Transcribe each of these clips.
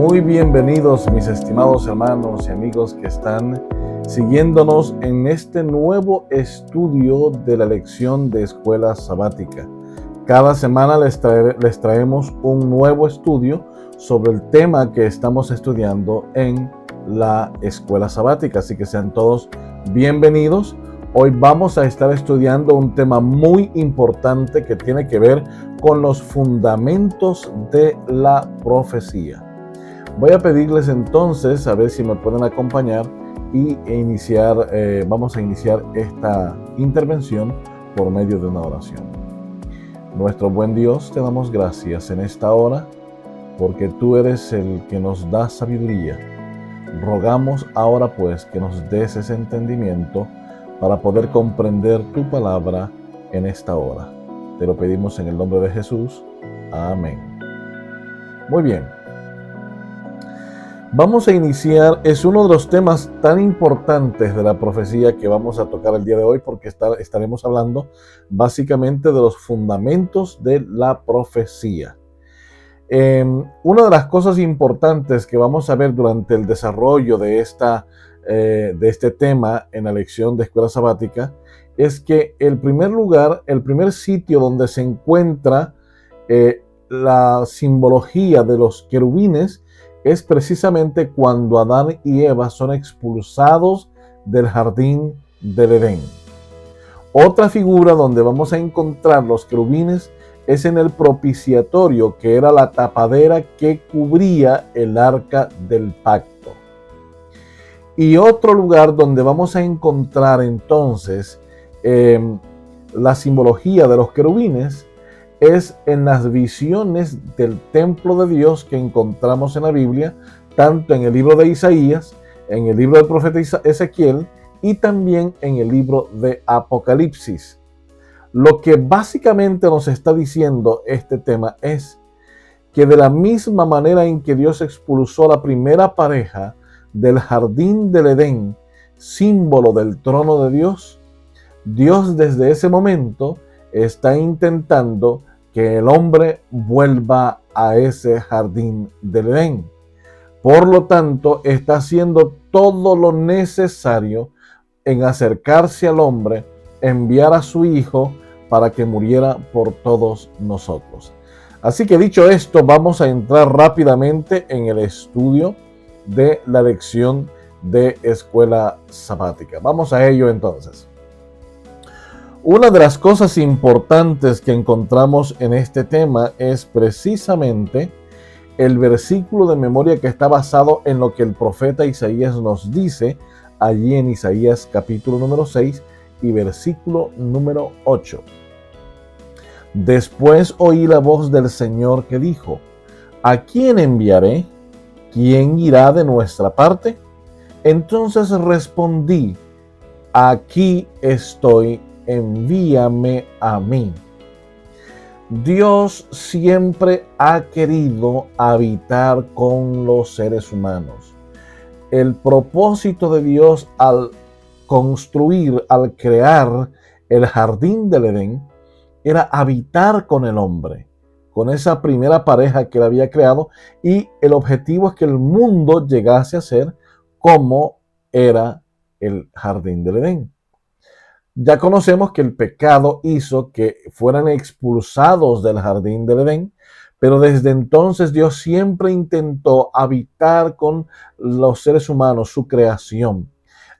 Muy bienvenidos mis estimados hermanos y amigos que están siguiéndonos en este nuevo estudio de la lección de escuela sabática. Cada semana les traemos un nuevo estudio sobre el tema que estamos estudiando en la escuela sabática, así que sean todos bienvenidos. Hoy vamos a estar estudiando un tema muy importante que tiene que ver con los fundamentos de la profecía. Voy a pedirles entonces a ver si me pueden acompañar y vamos a iniciar esta intervención por medio de una oración. Nuestro buen Dios, te damos gracias en esta hora porque tú eres el que nos da sabiduría. Rogamos ahora pues que nos des ese entendimiento para poder comprender tu palabra en esta hora. Te lo pedimos en el nombre de Jesús. Amén. Muy bien. Vamos a iniciar, es uno de los temas tan importantes de la profecía que vamos a tocar el día de hoy porque estaremos hablando básicamente de los fundamentos de la profecía. Una de las cosas importantes que vamos a ver durante el desarrollo de este tema en la lección de escuela sabática es que el primer sitio donde se encuentra la simbología de los querubines es precisamente cuando Adán y Eva son expulsados del jardín del Edén. Otra figura donde vamos a encontrar los querubines es en el propiciatorio, que era la tapadera que cubría el arca del pacto. Y otro lugar donde vamos a encontrar entonces la simbología de los querubines es en las visiones del templo de Dios que encontramos en la Biblia, tanto en el libro de Isaías, en el libro del profeta Ezequiel y también en el libro de Apocalipsis. Lo que básicamente nos está diciendo este tema es que de la misma manera en que Dios expulsó a la primera pareja del jardín del Edén, símbolo del trono de Dios, Dios desde ese momento está intentando que el hombre vuelva a ese jardín del Edén. Por lo tanto, está haciendo todo lo necesario en acercarse al hombre, enviar a su Hijo para que muriera por todos nosotros. Así que dicho esto, vamos a entrar rápidamente en el estudio de la lección de escuela sabática. Vamos a ello entonces. Una de las cosas importantes que encontramos en este tema es precisamente el versículo de memoria que está basado en lo que el profeta Isaías nos dice allí en Isaías capítulo número 6 y versículo número 8. Después oí la voz del Señor que dijo: ¿a quién enviaré? ¿Quién irá de nuestra parte? Entonces respondí: aquí estoy, envíame a mí. Dios siempre ha querido habitar con los seres humanos. El propósito de Dios al crear el jardín del Edén, era habitar con el hombre, con esa primera pareja que él había creado, y el objetivo es que el mundo llegase a ser como era el jardín del Edén. Ya conocemos que el pecado hizo que fueran expulsados del jardín del Edén, pero desde entonces Dios siempre intentó habitar con los seres humanos, su creación.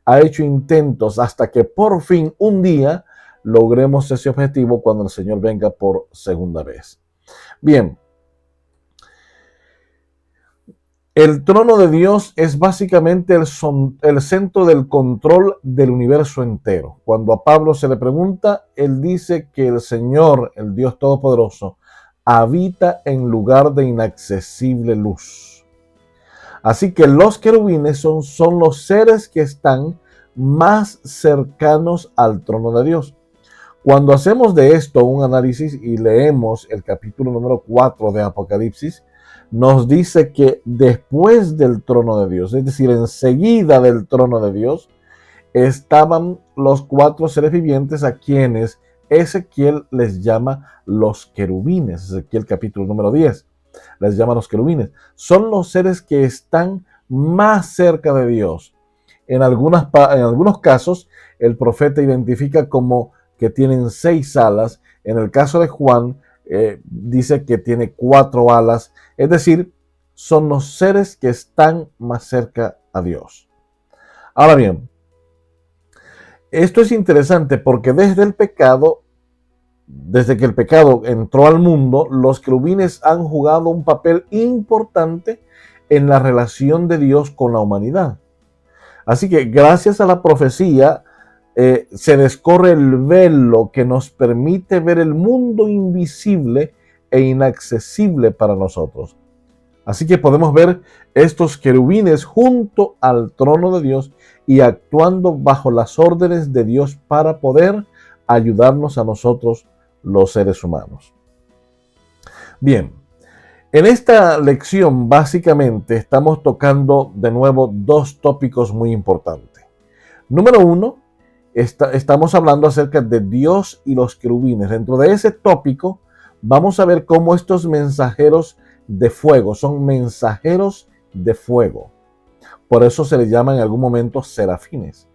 Ha hecho intentos hasta que por fin un día logremos ese objetivo cuando el Señor venga por segunda vez. Bien. El trono de Dios es básicamente el centro del control del universo entero. Cuando a Pablo se le pregunta, él dice que el Señor, el Dios Todopoderoso, habita en lugar de inaccesible luz. Así que los querubines son los seres que están más cercanos al trono de Dios. Cuando hacemos de esto un análisis y leemos el capítulo número 4 de Apocalipsis, nos dice que después del trono de Dios, es decir, enseguida del trono de Dios, estaban los 4 seres vivientes a quienes Ezequiel les llama los querubines, Ezequiel capítulo número 10. les llama los querubines. Son los seres que están más cerca de Dios. En algunos casos, el profeta identifica como que tienen 6 alas. En el caso de Juan, dice que tiene 4 alas. Es decir, son los seres que están más cerca a Dios. Ahora bien, esto es interesante porque desde que el pecado entró al mundo, los querubines han jugado un papel importante en la relación de Dios con la humanidad. Así que gracias a la profecía se descorre el velo que nos permite ver el mundo invisible e inaccesible para nosotros. Así que podemos ver estos querubines junto al trono de Dios y actuando bajo las órdenes de Dios para poder ayudarnos a nosotros, los seres humanos. Bien, en esta lección básicamente estamos tocando de nuevo 2 tópicos muy importantes. Número 1, estamos hablando acerca de Dios y los querubines. Dentro de ese tópico vamos a ver cómo estos mensajeros de fuego son mensajeros de fuego. Por eso se les llama en algún momento serafines.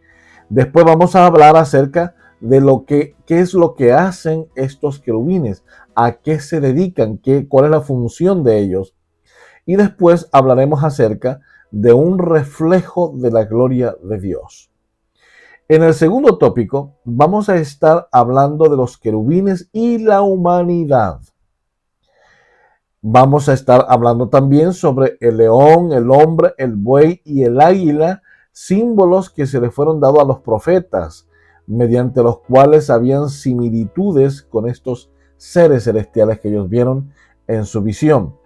Después vamos a hablar acerca de qué es lo que hacen estos querubines, a qué se dedican, cuál es la función de ellos. Y después hablaremos acerca de un reflejo de la gloria de Dios. En el segundo tópico vamos a estar hablando de los querubines y la humanidad. Vamos a estar hablando también sobre el león, el hombre, el buey y el águila, símbolos que se le fueron dados a los profetas, mediante los cuales habían similitudes con estos seres celestiales que ellos vieron en su visión.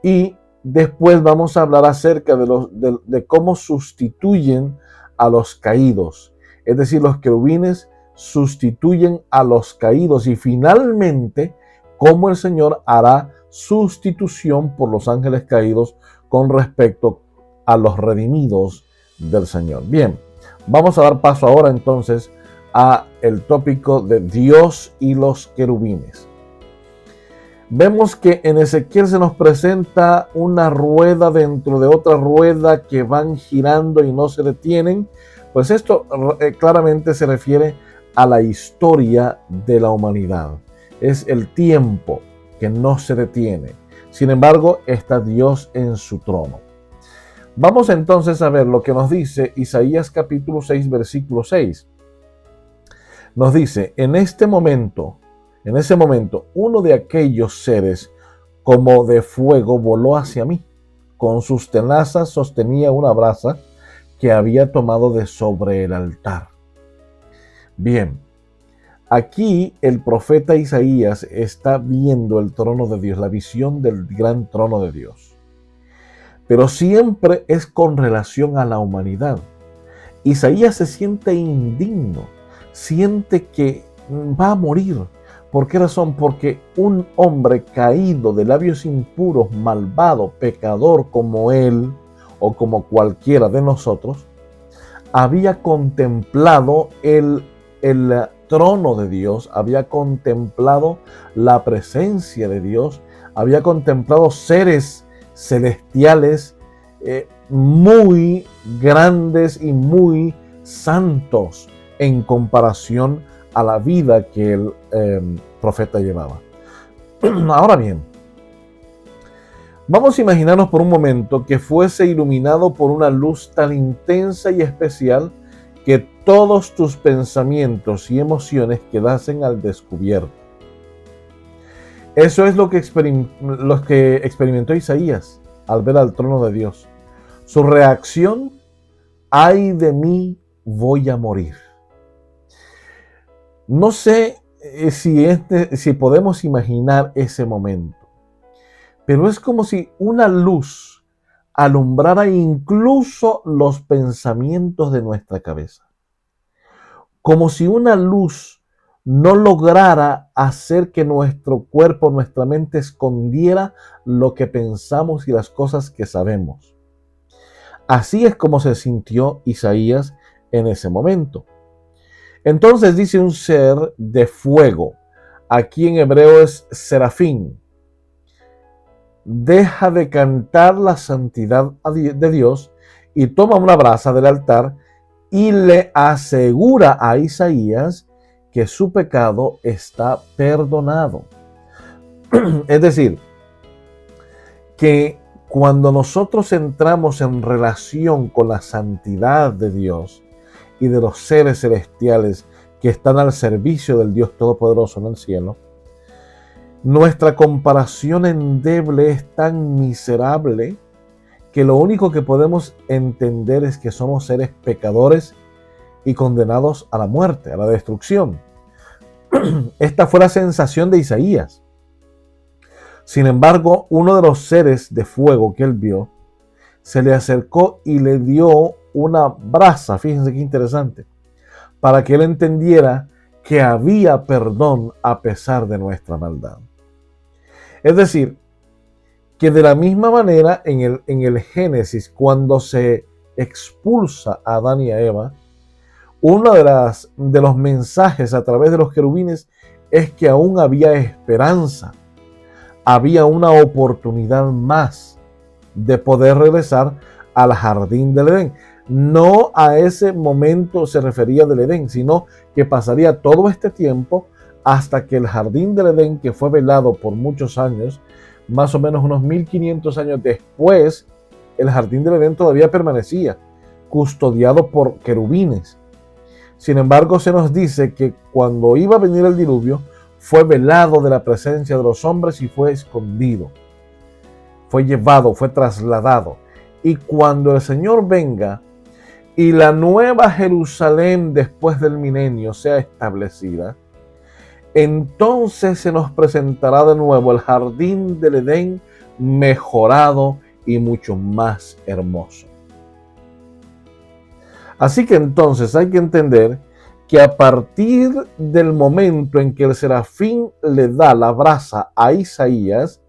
Y después vamos a hablar acerca de cómo sustituyen a los caídos. Es decir, los querubines sustituyen a los caídos y finalmente cómo el Señor hará sustitución por los ángeles caídos con respecto a los redimidos del Señor. Bien, vamos a dar paso ahora entonces a el tópico de Dios y los querubines. Vemos que en Ezequiel se nos presenta una rueda dentro de otra rueda que van girando y no se detienen. Pues esto claramente se refiere a la historia de la humanidad. Es el tiempo que no se detiene. Sin embargo, está Dios en su trono. Vamos entonces a ver lo que nos dice Isaías capítulo 6, versículo 6. Nos dice, en ese momento, uno de aquellos seres como de fuego voló hacia mí. Con sus tenazas sostenía una brasa que había tomado de sobre el altar. Bien, aquí el profeta Isaías está viendo el trono de Dios, la visión del gran trono de Dios. Pero siempre es con relación a la humanidad. Isaías se siente indigno, siente que va a morir. ¿Por qué razón? Porque un hombre caído de labios impuros, malvado, pecador como él, o como cualquiera de nosotros, había contemplado el trono de Dios, había contemplado la presencia de Dios, había contemplado seres celestiales muy grandes y muy santos en comparación a la vida que el profeta llevaba. Ahora bien, vamos a imaginarnos por un momento que fuese iluminado por una luz tan intensa y especial que todos tus pensamientos y emociones quedasen al descubierto. Eso es lo que experimentó Isaías al ver al trono de Dios. Su reacción, ay de mí, voy a morir. No sé si podemos imaginar ese momento. Pero es como si una luz alumbrara incluso los pensamientos de nuestra cabeza. Como si una luz no lograra hacer que nuestro cuerpo, nuestra mente escondiera lo que pensamos y las cosas que sabemos. Así es como se sintió Isaías en ese momento. Entonces dice un ser de fuego. Aquí en hebreo es serafín. deja de cantar la santidad de Dios y toma una brasa del altar y le asegura a Isaías que su pecado está perdonado. Es decir, que cuando nosotros entramos en relación con la santidad de Dios y de los seres celestiales que están al servicio del Dios Todopoderoso en el cielo, nuestra comparación endeble es tan miserable que lo único que podemos entender es que somos seres pecadores y condenados a la muerte, a la destrucción. Esta fue la sensación de Isaías. Sin embargo, uno de los seres de fuego que él vio se le acercó y le dio una brasa, fíjense qué interesante, para que él entendiera que había perdón a pesar de nuestra maldad. Es decir, que de la misma manera en el Génesis, cuando se expulsa a Adán y a Eva, uno de los mensajes a través de los querubines es que aún había esperanza, había una oportunidad más de poder regresar al jardín del Edén. No a ese momento se refería del Edén, sino que pasaría todo este tiempo hasta que el jardín del Edén, que fue velado por muchos años, más o menos unos 1500 años después, el jardín del Edén todavía permanecía, custodiado por querubines. Sin embargo, se nos dice que cuando iba a venir el diluvio, fue velado de la presencia de los hombres y fue escondido. Fue llevado, fue trasladado. Y cuando el Señor venga y la nueva Jerusalén después del milenio sea establecida, entonces se nos presentará de nuevo el jardín del Edén mejorado y mucho más hermoso. Así que entonces hay que entender que a partir del momento en que el serafín le da la brasa a Isaías,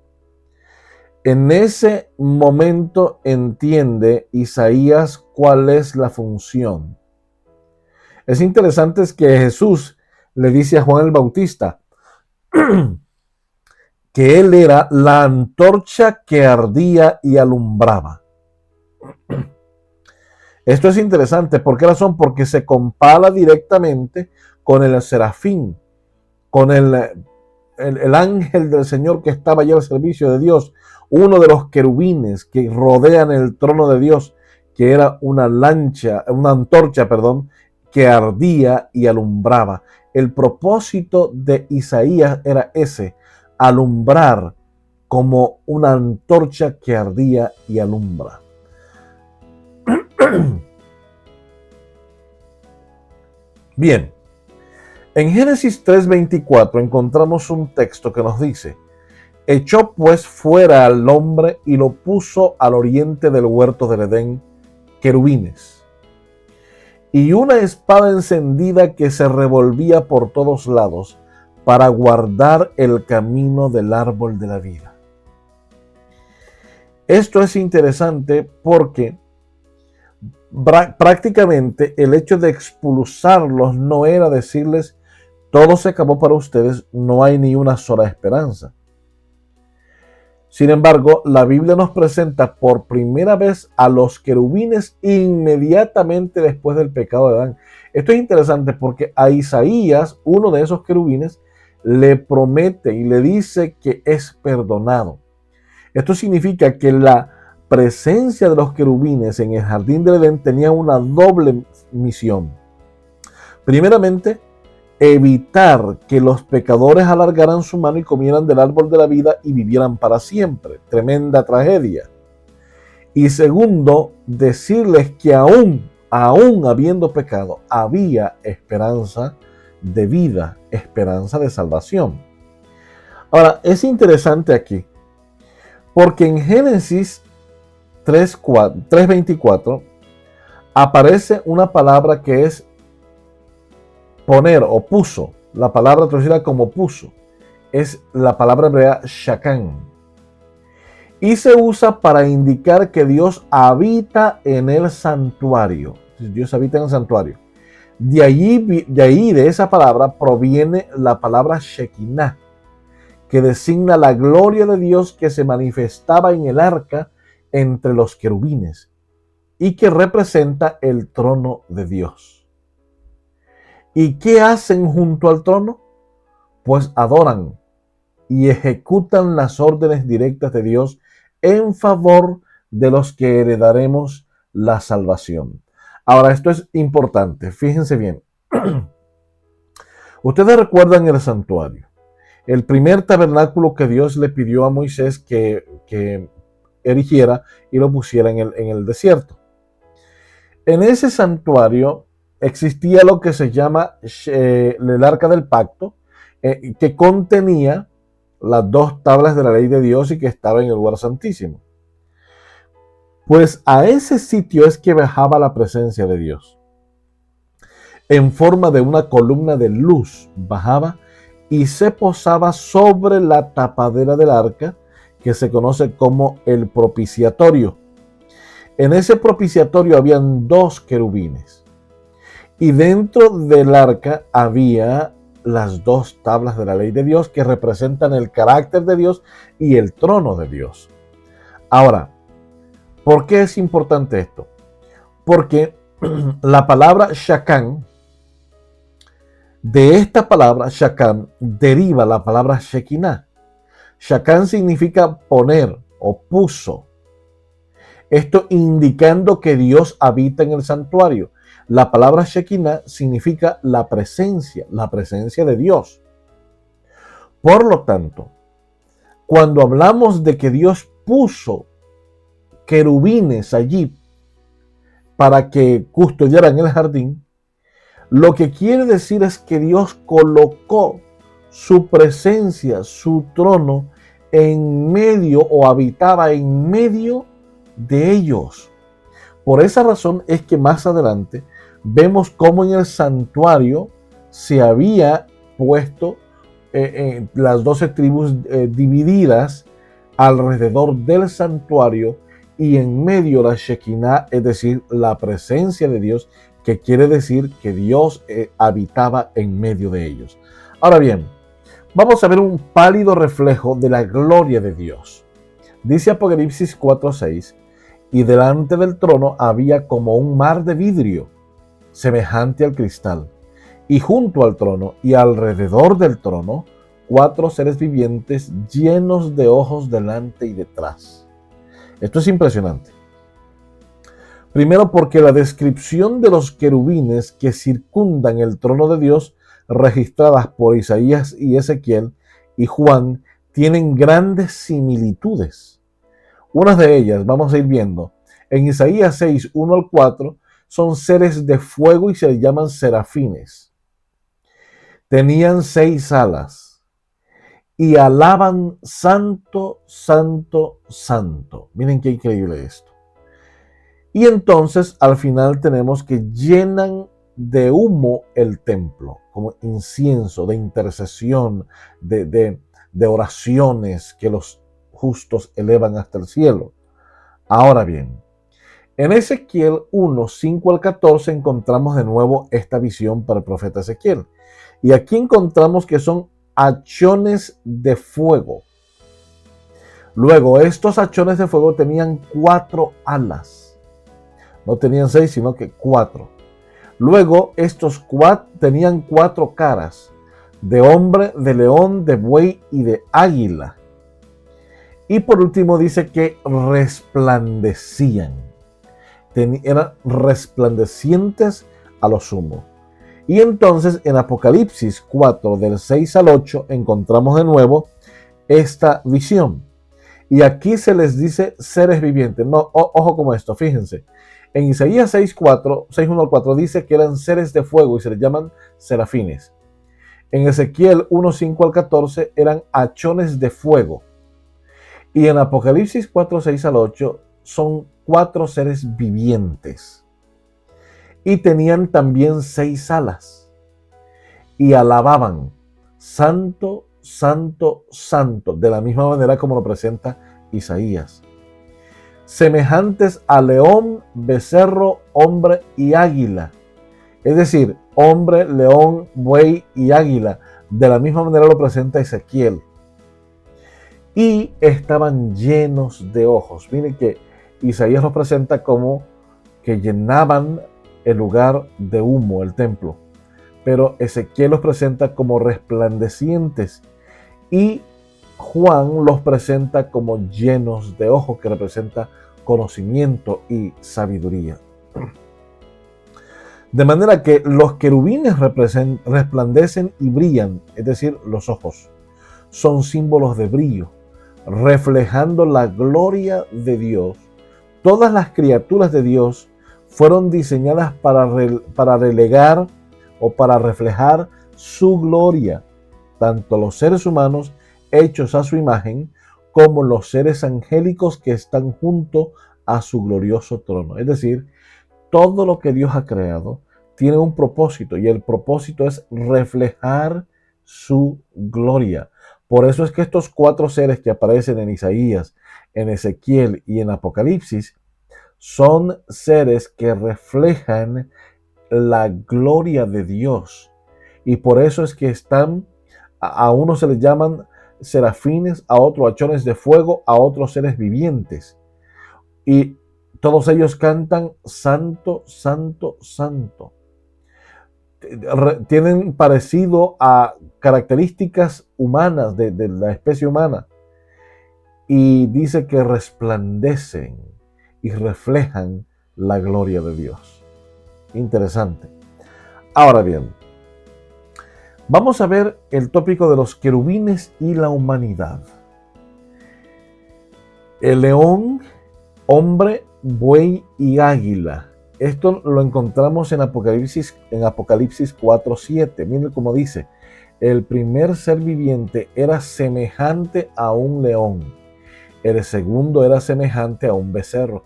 en ese momento entiende Isaías cuál es la función. Es interesante es que Jesús le dice a Juan el Bautista que él era la antorcha que ardía y alumbraba. Esto es interesante. ¿Por qué razón? Porque se compara directamente con el serafín, con el ángel del Señor que estaba allá al servicio de Dios, uno de los querubines que rodean el trono de Dios, que era una antorcha, que ardía y alumbraba. El propósito de Isaías era ese, alumbrar como una antorcha que ardía y alumbra. Bien, en Génesis 3:24 encontramos un texto que nos dice: echó pues fuera al hombre y lo puso al oriente del huerto del Edén, querubines, y una espada encendida que se revolvía por todos lados para guardar el camino del árbol de la vida. Esto es interesante porque prácticamente el hecho de expulsarlos no era decirles todo se acabó para ustedes, no hay ni una sola esperanza. Sin embargo, la Biblia nos presenta por primera vez a los querubines inmediatamente después del pecado de Adán. Esto es interesante porque a Isaías, uno de esos querubines, le promete y le dice que es perdonado. Esto significa que la presencia de los querubines en el jardín del Edén tenía una doble misión. Primeramente, evitar que los pecadores alargaran su mano y comieran del árbol de la vida y vivieran para siempre. Tremenda tragedia. Y segundo, decirles que aún habiendo pecado, había esperanza de vida, esperanza de salvación. Ahora, es interesante aquí, porque en Génesis 3:24 aparece una palabra que es poner o puso. La palabra traducida como puso es la palabra hebrea shakán, y se usa para indicar que Dios habita en el santuario. Dios habita en el santuario. De esa palabra proviene la palabra Shekinah, que designa la gloria de Dios que se manifestaba en el arca entre los querubines y que representa el trono de Dios. ¿Y qué hacen junto al trono? Pues adoran y ejecutan las órdenes directas de Dios en favor de los que heredaremos la salvación. Ahora, esto es importante, fíjense bien. Ustedes recuerdan el santuario, el primer tabernáculo que Dios le pidió a Moisés que erigiera y lo pusiera en el desierto. En ese santuario existía lo que se llama el arca del pacto, que contenía las 2 tablas de la ley de Dios y que estaba en el lugar santísimo. Pues a ese sitio es que bajaba la presencia de Dios. En forma de una columna de luz bajaba y se posaba sobre la tapadera del arca, que se conoce como el propiciatorio. En ese propiciatorio habían 2 querubines y dentro del arca había las 2 tablas de la ley de Dios que representan el carácter de Dios y el trono de Dios. Ahora, ¿por qué es importante esto? Porque la palabra Shakán, de esta palabra Shakán deriva la palabra Shekinah. Shakán significa poner o puso. Esto indicando que Dios habita en el santuario. La palabra Shekinah significa la presencia de Dios. Por lo tanto, cuando hablamos de que Dios puso querubines allí para que custodiaran el jardín, lo que quiere decir es que Dios colocó su presencia, su trono en medio o habitaba en medio de ellos. Por esa razón es que más adelante vemos cómo en el santuario se había puesto las 12 tribus divididas alrededor del santuario y en medio la Shekinah, es decir, la presencia de Dios, que quiere decir que Dios habitaba en medio de ellos. Ahora bien, vamos a ver un pálido reflejo de la gloria de Dios. Dice Apocalipsis 4:6, y delante del trono había como un mar de vidrio, semejante al cristal, y junto al trono y alrededor del trono, 4 seres vivientes llenos de ojos delante y detrás. Esto es impresionante. Primero porque la descripción de los querubines que circundan el trono de Dios, registradas por Isaías y Ezequiel y Juan, tienen grandes similitudes. Unas de ellas, vamos a ir viendo. En Isaías 6, 1 al 4, son seres de fuego y se les llaman serafines. Tenían 6 alas y alaban santo, santo, santo. Miren qué increíble esto. Y entonces al final tenemos que llenan de humo el templo, como incienso, de intercesión, de oraciones que los justos elevan hasta el cielo. Ahora bien, en Ezequiel 1, 5 al 14 encontramos de nuevo esta visión para el profeta Ezequiel. Y aquí encontramos que son hachones de fuego. Luego, estos hachones de fuego tenían 4 alas. No tenían 6, sino que 4. Luego, estos 4 tenían 4 caras, de hombre, de león, de buey y de águila. Y por último dice que resplandecían. Eran resplandecientes a lo sumo. Y entonces en Apocalipsis 4, del 6 al 8, encontramos de nuevo esta visión. Y aquí se les dice seres vivientes. No, ojo como esto, fíjense. En Isaías 6, 1 al 4 dice que eran seres de fuego y se les llaman serafines. En Ezequiel 1, 5 al 14 eran hachones de fuego. Y en Apocalipsis 4, 6 al 8 son 4 seres vivientes. Y tenían también 6 alas. Y alababan, santo, santo, santo, de la misma manera como lo presenta Isaías. Semejantes a león, becerro, hombre y águila. Es decir, hombre, león, buey y águila. De la misma manera lo presenta Ezequiel. y estaban llenos de ojos. Miren que Isaías los presenta como que llenaban el lugar de humo, el templo, pero Ezequiel los presenta como resplandecientes y Juan los presenta como llenos de ojos, que representa conocimiento y sabiduría. De manera que los querubines resplandecen y brillan, es decir, los ojos, son símbolos de brillo, reflejando la gloria de Dios. Todas las criaturas de Dios fueron diseñadas para relegar o para reflejar su gloria, tanto los seres humanos hechos a su imagen, como los seres angélicos que están junto a su glorioso trono. Es decir, todo lo que Dios ha creado tiene un propósito, y el propósito es reflejar su gloria. Por eso es que estos 4 seres que aparecen en Isaías, en Ezequiel y en Apocalipsis son seres que reflejan la gloria de Dios. Y por eso es que están, a unos se les llaman serafines, a otros hachones de fuego, a otros seres vivientes. Y todos ellos cantan santo, santo, santo. Tienen parecido a características humanas de la especie humana. Y dice que resplandecen y reflejan la gloria de Dios. Interesante. Ahora bien, vamos a ver el tópico de los querubines y la humanidad. El león, hombre, buey y águila. Esto lo encontramos en Apocalipsis 4:7. Miren cómo dice: el primer ser viviente era semejante a un león, el segundo era semejante a un becerro,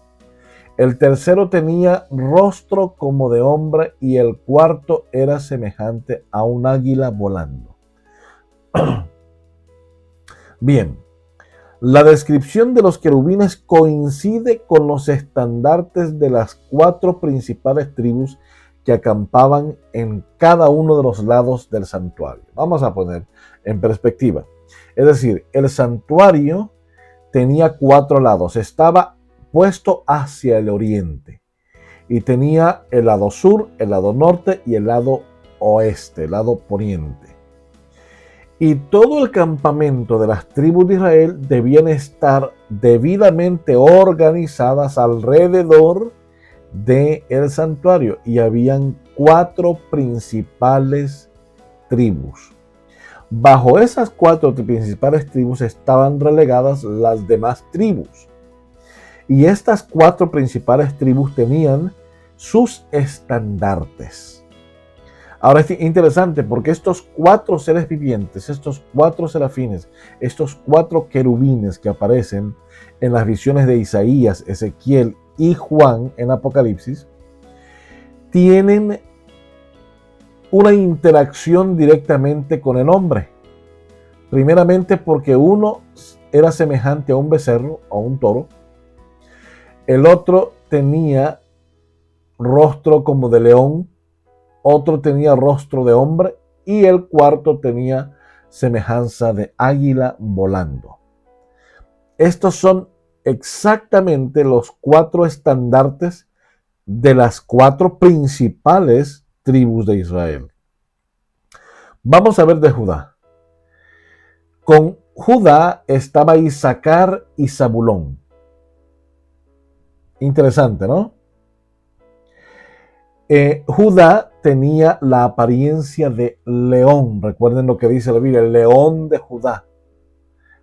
el tercero tenía rostro como de hombre y el cuarto era semejante a un águila volando. Bien, la descripción de los querubines coincide con los estandartes de las 4 principales tribus que acampaban en cada uno de los lados del santuario. Vamos a poner en perspectiva. Es decir, el santuario tenía 4 lados. Estaba puesto hacia el oriente y tenía el lado sur, el lado norte y el lado oeste, el lado poniente. Y todo el campamento de las tribus de Israel debían estar debidamente organizadas alrededor del santuario, y habían 4 principales tribus. Bajo esas 4 principales tribus estaban relegadas las demás tribus. Y estas 4 principales tribus tenían sus estandartes. Ahora es interesante porque estos 4 seres vivientes, estos 4 serafines, estos 4 querubines que aparecen en las visiones de Isaías, Ezequiel y Juan en Apocalipsis, tienen una interacción directamente con el hombre. Primeramente porque uno era semejante a un becerro o a un toro, el otro tenía rostro como de león, otro tenía rostro de hombre y el cuarto tenía semejanza de águila volando. Estos son exactamente los 4 estandartes de las 4 principales tribus de Israel. Vamos a ver de Judá. Con Judá estaba Isaacar y Zabulón. Interesante, ¿no? Judá tenía la apariencia de león. Recuerden lo que dice la Biblia, el león de Judá.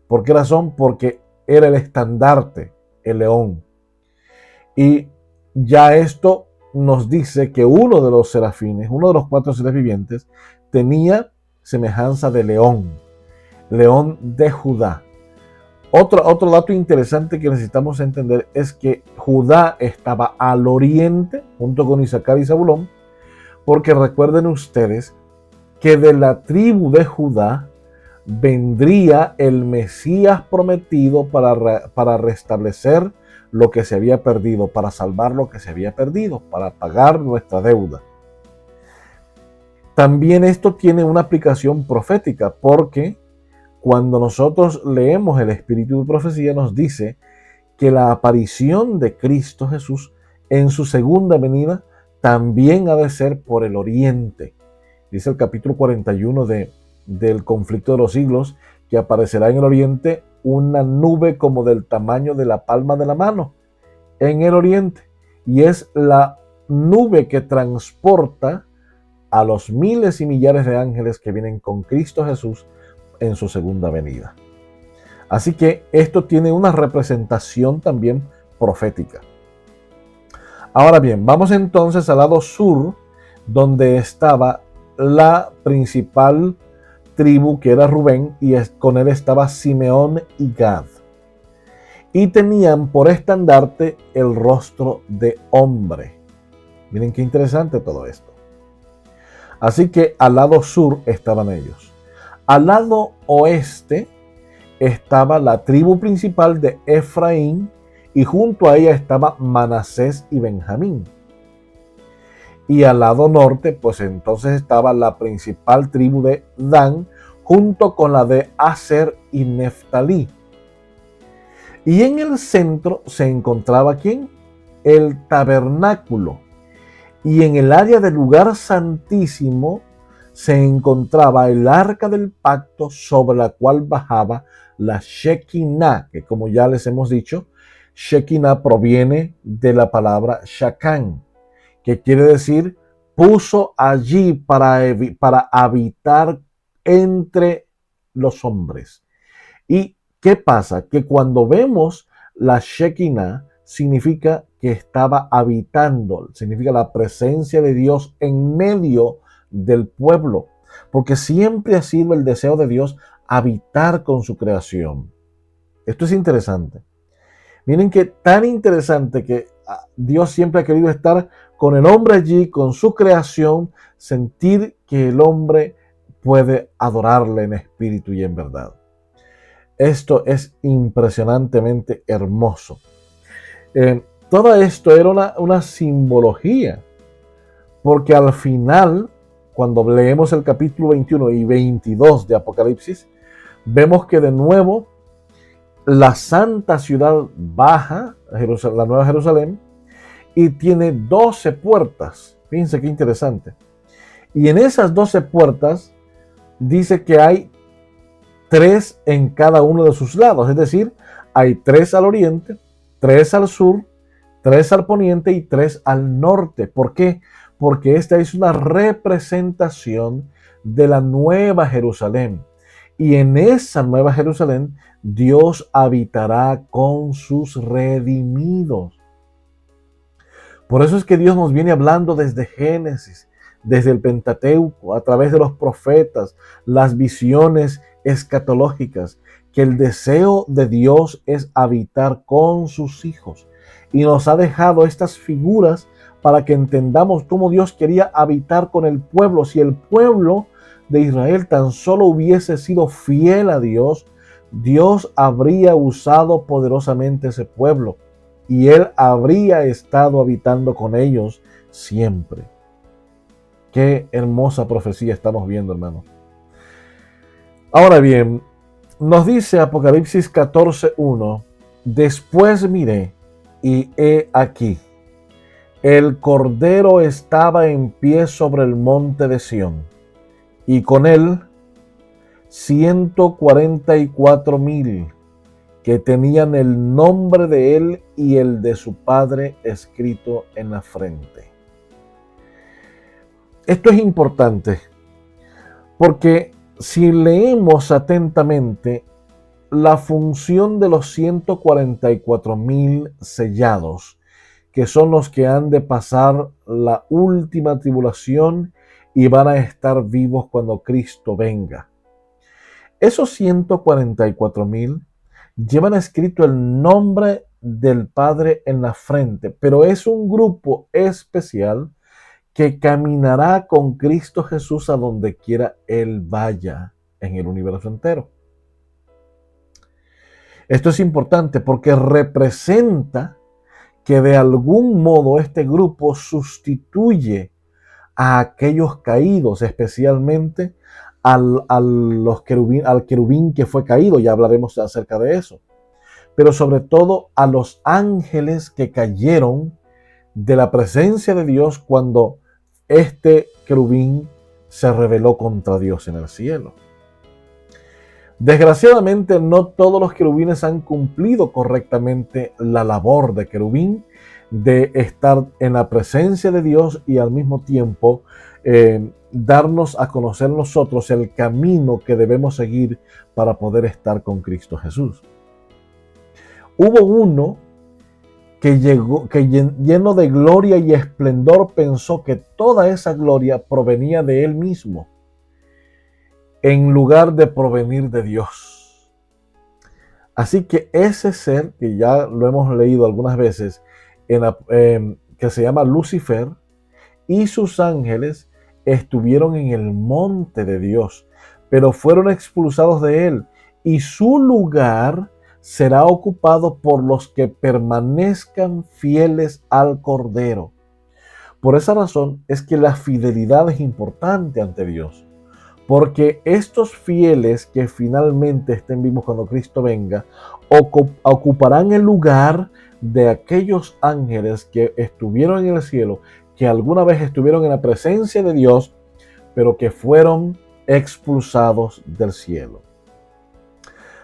¿Por qué razón? Porque era el estandarte, el león. Y ya esto nos dice que uno de los serafines, uno de los 4 seres vivientes, tenía semejanza de león, león de Judá. Otro dato interesante que necesitamos entender es que Judá estaba al oriente, junto con Isaacar y Zabulón, porque recuerden ustedes que de la tribu de Judá vendría el Mesías prometido para restablecer lo que se había perdido, para salvar lo que se había perdido, para pagar nuestra deuda. También esto tiene una aplicación profética, porque cuando nosotros leemos el espíritu de profecía, nos dice que la aparición de Cristo Jesús en su segunda venida también ha de ser por el oriente. Dice el capítulo 41 del conflicto de los siglos que aparecerá en el oriente una nube como del tamaño de la palma de la mano en el oriente. Y es la nube que transporta a los miles y millares de ángeles que vienen con Cristo Jesús en su segunda venida. Así que esto tiene una representación también profética. Ahora bien, vamos entonces al lado sur, donde estaba la principal tribu, que era Rubén, y con él estaba Simeón y Gad. Y tenían por estandarte el rostro de hombre. Miren qué interesante todo esto. Así que al lado sur estaban ellos. Al lado oeste estaba la tribu principal de Efraín, y junto a ella estaba Manasés y Benjamín. Y al lado norte, pues entonces estaba la principal tribu de Dan, junto con la de Aser y Neftalí. Y en el centro se encontraba ¿quién? El tabernáculo. Y en el área del lugar santísimo se encontraba el arca del pacto, sobre la cual bajaba la Shekinah, que como ya les hemos dicho, Shekinah proviene de la palabra Shakán, que quiere decir puso allí para habitar entre los hombres. ¿Y qué pasa? Que cuando vemos la Shekinah, significa que estaba habitando, significa la presencia de Dios en medio del pueblo, porque siempre ha sido el deseo de Dios habitar con su creación. Esto es interesante. Miren que tan interesante que Dios siempre ha querido estar con el hombre allí, con su creación, sentir que el hombre puede adorarle en espíritu y en verdad. Esto es impresionantemente hermoso. Todo esto era una simbología, porque al final, cuando leemos el capítulo 21 y 22 de Apocalipsis, vemos que de nuevo la santa ciudad baja, la Nueva Jerusalén, y tiene 12 puertas. Fíjense qué interesante. Y en esas 12 puertas dice que hay 3 en cada uno de sus lados, es decir, hay 3 al oriente, 3 al sur, 3 al poniente y 3 al norte. ¿Por qué? Porque esta es una representación de la Nueva Jerusalén. Y en esa Nueva Jerusalén, Dios habitará con sus redimidos. Por eso es que Dios nos viene hablando desde Génesis, desde el Pentateuco, a través de los profetas, las visiones escatológicas, que el deseo de Dios es habitar con sus hijos. Y nos ha dejado estas figuras para que entendamos cómo Dios quería habitar con el pueblo. Si el pueblo de Israel tan solo hubiese sido fiel a Dios, Dios habría usado poderosamente ese pueblo y Él habría estado habitando con ellos siempre. Qué hermosa profecía estamos viendo, hermanos. Ahora bien, nos dice Apocalipsis 14:1, después miré y he aquí, el Cordero estaba en pie sobre el monte de Sión, y con él 144,000 que tenían el nombre de él y el de su padre escrito en la frente. Esto es importante porque si leemos atentamente la función de los 144,000 sellados, que son los que han de pasar la última tribulación y van a estar vivos cuando Cristo venga. Esos 144,000 llevan escrito el nombre del Padre en la frente, pero es un grupo especial que caminará con Cristo Jesús a donde quiera Él vaya en el universo entero. Esto es importante porque representa que de algún modo este grupo sustituye a aquellos caídos, especialmente al querubín que fue caído, ya hablaremos acerca de eso, pero sobre todo a los ángeles que cayeron de la presencia de Dios cuando este querubín se rebeló contra Dios en el cielo. Desgraciadamente, no todos los querubines han cumplido correctamente la labor de querubín, de estar en la presencia de Dios y al mismo tiempo darnos a conocer nosotros el camino que debemos seguir para poder estar con Cristo Jesús. Hubo uno que lleno de gloria y esplendor pensó que toda esa gloria provenía de él mismo, en lugar de provenir de Dios. Así que ese ser, que ya lo hemos leído algunas veces, que se llama Lucifer, y sus ángeles estuvieron en el monte de Dios, pero fueron expulsados de él, y su lugar será ocupado por los que permanezcan fieles al Cordero. Por esa razón es que la fidelidad es importante ante Dios, porque estos fieles que finalmente estén vivos cuando Cristo venga, ocuparán el lugar de aquellos ángeles que estuvieron en el cielo, que alguna vez estuvieron en la presencia de Dios, pero que fueron expulsados del cielo.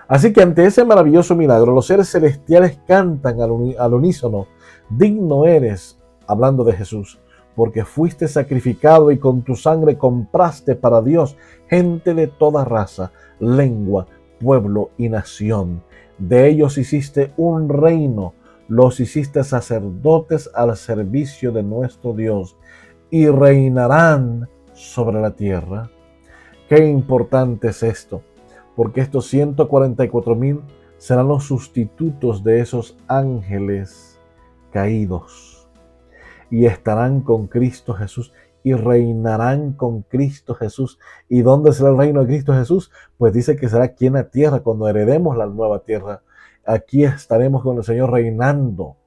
Así que ante ese maravilloso milagro, los seres celestiales cantan al unísono: digno eres, hablando de Jesús, porque fuiste sacrificado y con tu sangre compraste para Dios gente de toda raza, lengua, pueblo y nación. De ellos hiciste un reino, los hiciste sacerdotes al servicio de nuestro Dios, y reinarán sobre la tierra. Qué importante es esto, porque estos 144,000 serán los sustitutos de esos ángeles caídos, y estarán con Cristo Jesús y reinarán con Cristo Jesús. ¿Y dónde será el reino de Cristo Jesús? Pues dice que será aquí en la tierra, cuando heredemos la nueva tierra. Aquí estaremos con el Señor reinando.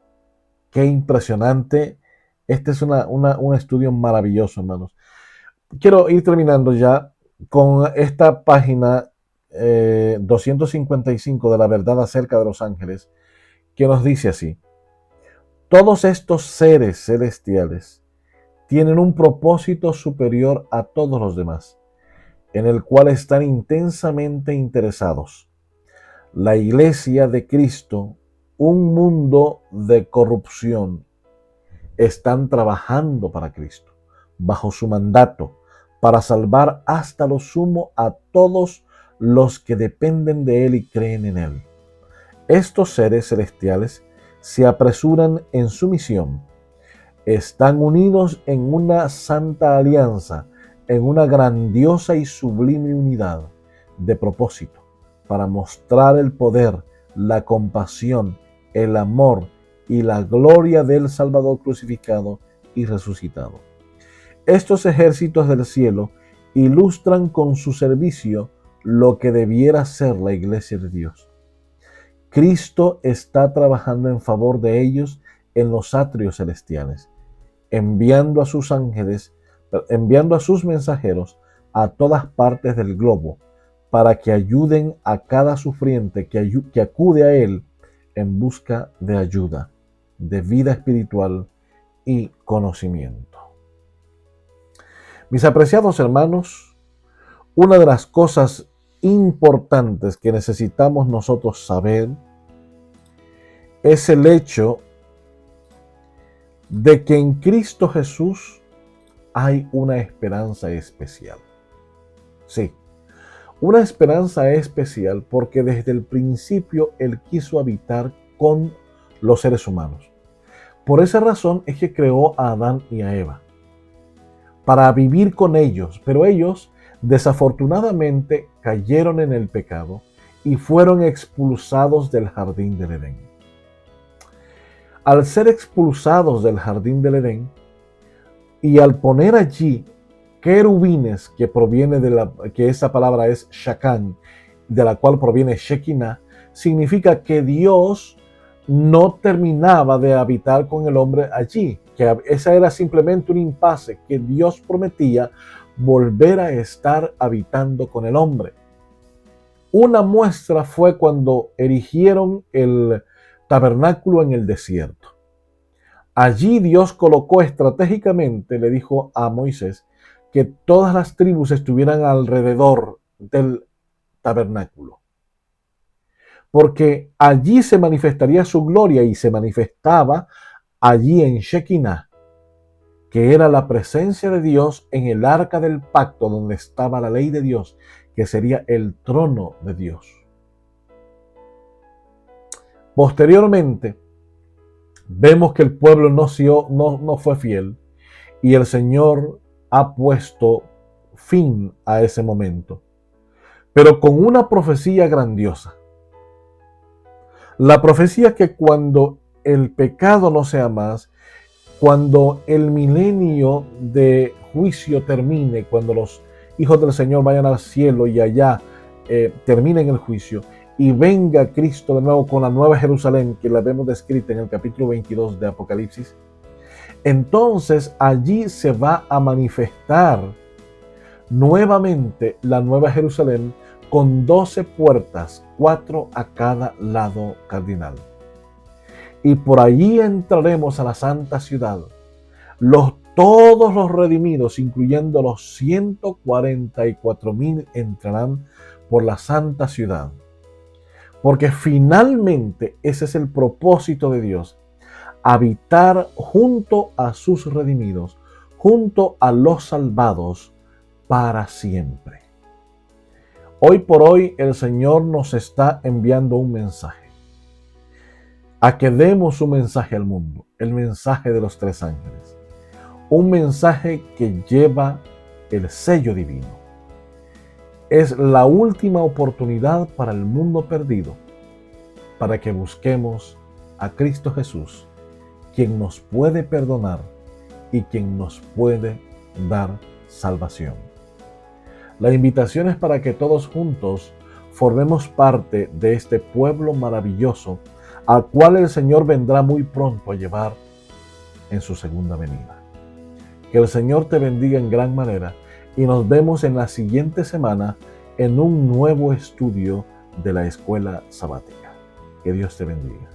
Qué impresionante. Este es un estudio maravilloso, hermanos. Quiero ir terminando ya con esta página 255 de la verdad acerca de los ángeles, que nos dice así: todos estos seres celestiales tienen un propósito superior a todos los demás, en el cual están intensamente interesados. La Iglesia de Cristo, un mundo de corrupción, están trabajando para Cristo, bajo su mandato, para salvar hasta lo sumo a todos los que dependen de Él y creen en Él. Estos seres celestiales se apresuran en su misión. Están unidos en una santa alianza, en una grandiosa y sublime unidad de propósito, para mostrar el poder, la compasión, el amor y la gloria del Salvador crucificado y resucitado. Estos ejércitos del cielo ilustran con su servicio lo que debiera ser la Iglesia de Dios. Cristo está trabajando en favor de ellos en los atrios celestiales, enviando a sus ángeles, enviando a sus mensajeros a todas partes del globo, para que ayuden a cada sufriente que acude a Él en busca de ayuda, de vida espiritual y conocimiento. Mis apreciados hermanos, una de las cosas importantes que necesitamos nosotros saber es el hecho de que en Cristo Jesús hay una esperanza especial. Sí, una esperanza especial porque desde el principio Él quiso habitar con los seres humanos. Por esa razón es que creó a Adán y a Eva, para vivir con ellos, pero ellos desafortunadamente cayeron en el pecado y fueron expulsados del jardín del Edén. Al ser expulsados del jardín del Edén y al poner allí querubines, que esa palabra es Shakán, de la cual proviene Shekinah, significa que Dios no terminaba de habitar con el hombre allí, que esa era simplemente un impasse que Dios prometía volver a estar habitando con el hombre. Una muestra fue cuando erigieron el tabernáculo en el desierto. Allí Dios colocó estratégicamente, le dijo a Moisés, que todas las tribus estuvieran alrededor del tabernáculo, porque allí se manifestaría su gloria y se manifestaba allí en Shekinah, que era la presencia de Dios en el arca del pacto donde estaba la ley de Dios, que sería el trono de Dios. Posteriormente, vemos que el pueblo no fue fiel y el Señor ha puesto fin a ese momento, pero con una profecía grandiosa. La profecía que cuando el pecado no sea más, cuando el milenio de juicio termine, cuando los hijos del Señor vayan al cielo y allá terminen el juicio y venga Cristo de nuevo con la nueva Jerusalén que la vemos descrita en el capítulo 22 de Apocalipsis, entonces allí se va a manifestar nuevamente la nueva Jerusalén con 12 puertas, 4 a cada lado cardinal. Y por allí entraremos a la santa ciudad. Todos los redimidos, incluyendo los 144,000, entrarán por la santa ciudad. Porque finalmente ese es el propósito de Dios: habitar junto a sus redimidos, junto a los salvados para siempre. Hoy por hoy el Señor nos está enviando un mensaje, a que demos un mensaje al mundo, el mensaje de los 3 ángeles. Un mensaje que lleva el sello divino. Es la última oportunidad para el mundo perdido, para que busquemos a Cristo Jesús, quien nos puede perdonar y quien nos puede dar salvación. La invitación es para que todos juntos formemos parte de este pueblo maravilloso al cual el Señor vendrá muy pronto a llevar en su segunda venida. Que el Señor te bendiga en gran manera y nos vemos en la siguiente semana en un nuevo estudio de la escuela sabática. Que Dios te bendiga.